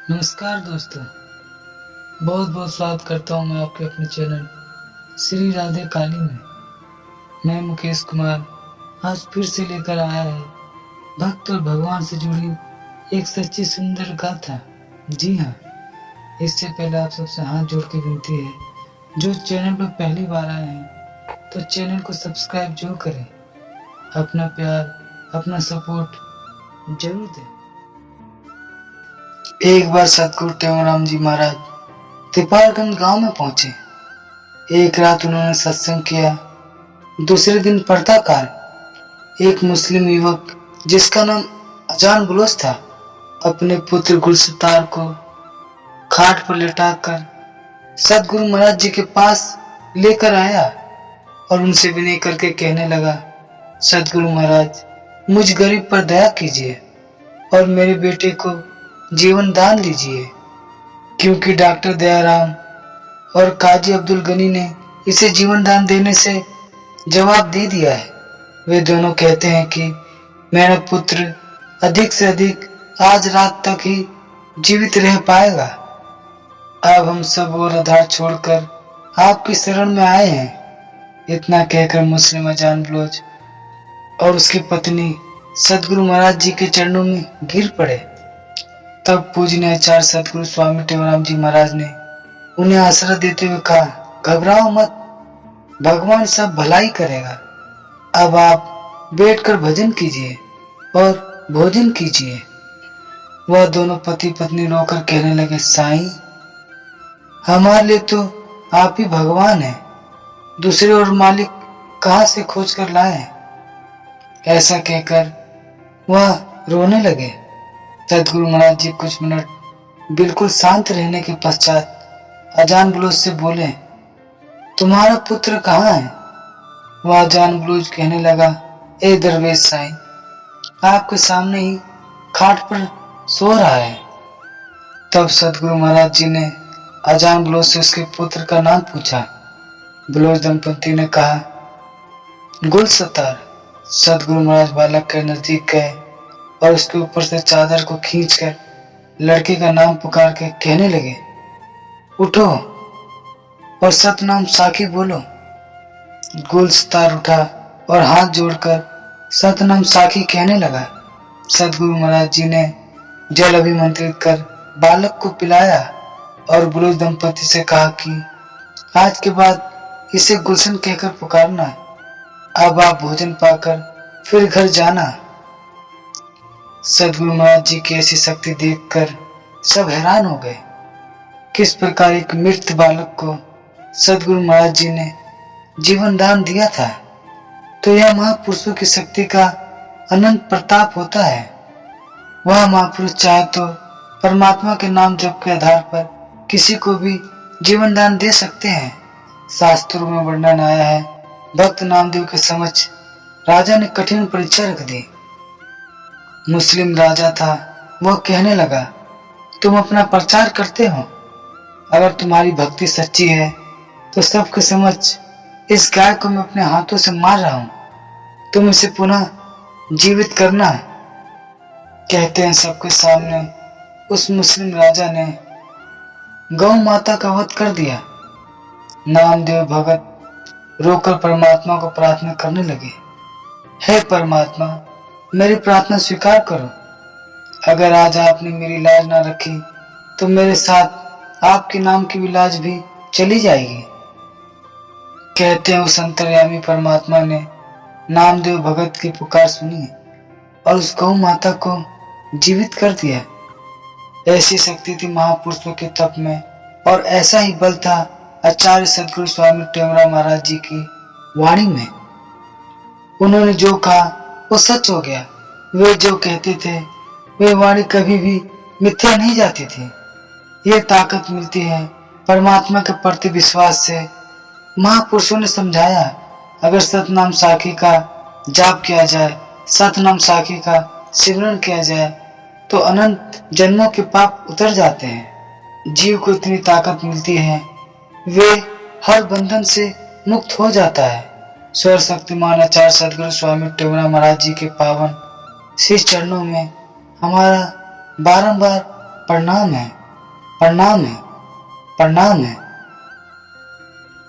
नमस्कार दोस्तों, बहुत बहुत स्वागत करता हूँ मैं आपके अपने चैनल श्री राधे काली में। मैं मुकेश कुमार आज फिर से लेकर आया है भक्त और भगवान से जुड़ी एक सच्ची सुंदर गाथा। जी हाँ, इससे पहले आप सबसे हाथ जोड़ के विनती है, जो चैनल पर पहली बार आए हैं तो चैनल को सब्सक्राइब जरूर करें। अपना प्यार, अपना सपोर्ट जरूर दें। एक बार सतगुरु टेवराम जी महाराज तिपारगंज गांव में पहुंचे। एक रात उन्होंने सत्संग किया। दूसरे दिन प्रातःकाल एक मुस्लिम युवक जिसका नाम अजान बुलोच था, अपने पुत्र गुलसतार को खाट पर लेटाकर सतगुरु महाराज जी के पास लेकर आया और उनसे विनय करके कहने लगा, सतगुरु महाराज, मुझ गरीब पर दया कीजिए और मेरे बेटे को जीवन दान दीजिए, क्योंकि डॉक्टर दयाराम और काजी अब्दुल गनी ने इसे जीवन दान देने से जवाब दे दिया है। वे दोनों कहते हैं कि मेरा पुत्र अधिक से अधिक आज रात तक ही जीवित रह पाएगा। अब हम सब और आधार छोड़कर आपकी शरण में आए हैं। इतना कहकर मुस्लिम अजान बलोच और उसकी पत्नी सतगुरु महाराज जी के चरणों में गिर पड़े। तब पूजनीय आचार्य सतगुरु स्वामी टेवराम जी महाराज ने उन्हें आसरा देते हुए कहा, घबराओ मत, भगवान सब भलाई करेगा। अब आप बैठकर भजन कीजिए और भोजन कीजिए। वह दोनों पति पत्नी रोकर कहने लगे, साईं, हमारे लिए तो आप ही भगवान हैं, दूसरे और मालिक कहाँ से खोज कर लाए। ऐसा कहकर वह रोने लगे। सतगुरु महाराज जी कुछ मिनट बिल्कुल शांत रहने के पश्चात अजान बलोच से बोले, तुम्हारा पुत्र कहाँ है? वह अजान बलोच कहने लगा, ए दरवेश साईं, आपके सामने ही खाट पर सो रहा है। तब सतगुरु महाराज जी ने अजान बलोच से उसके पुत्र का नाम पूछा। बलोच दंपति ने कहा, गुलसतार। सतगुरु महाराज बालक के नजदीक गए और उसके ऊपर से चादर को खींचकर लड़के का नाम पुकार के कहने लगे, उठो और सतनाम साखी बोलो। गुलसतार उठा और हाथ जोड़कर सतनाम साखी कहने लगा। सतगुरु महाराज जी ने जल अभिमंत्रित कर बालक को पिलाया और बलोच दंपति से कहा कि आज के बाद इसे गुलशन कहकर पुकारना। अब आप भोजन पाकर फिर घर जाना। सतगुरु महाराज जी की ऐसी शक्ति देखकर सब हैरान हो गए। किस प्रकार एक मृत बालक को सतगुरु महाराज जी ने जीवन दान दिया था। तो यह महापुरुषों की शक्ति का अनंत प्रताप होता है। वह महापुरुष चाहे तो परमात्मा के नाम जप के आधार पर किसी को भी जीवन दान दे सकते हैं। शास्त्रों में वर्णन आया है, भक्त नामदेव के समक्ष राजा ने कठिन परीक्षा रख दी। मुस्लिम राजा था, वह कहने लगा, तुम अपना प्रचार करते हो, अगर तुम्हारी भक्ति सच्ची है तो सबके समक्ष इस गाय को मैं अपने हाथों से मार रहा हूं, तुम इसे पुनः जीवित करना। कहते हैं सबके सामने उस मुस्लिम राजा ने गौ माता का वध कर दिया। नामदेव भगत रोकर परमात्मा को प्रार्थना करने लगे, हे परमात्मा, मेरी प्रार्थना स्वीकार करो। अगर आज आपने मेरी लाज ना रखी तो मेरे साथ आपके नाम की भी लाज भी चली जाएगी। कहते हैं उस अंतर्यामी परमात्मा ने नामदेव भगत की पुकार सुनी और उस गौ माता को जीवित कर दिया। ऐसी शक्ति थी महापुरुषों के तप में और ऐसा ही बल था आचार्य सतगुरु स्वामी टेवराम महाराज जी की वाणी में। उन्होंने जो कहा वो सच हो गया। वे जो कहते थे वे वाणी कभी भी मिथ्या नहीं जाती थी। ये ताकत मिलती है परमात्मा के प्रति विश्वास से। महापुरुषों ने समझाया, अगर सतनाम साखी का जाप किया जाए, सतनाम साखी का सिमरन किया जाए तो अनंत जन्मों के पाप उतर जाते हैं। जीव को इतनी ताकत मिलती है, वे हर बंधन से मुक्त हो जाता है। सर्वशक्तिमान आचार्य सतगुरु स्वामी टेवराम महाराज जी के पावन शीश चरणों में हमारा बारंबार प्रणाम है, प्रणाम है, प्रणाम है।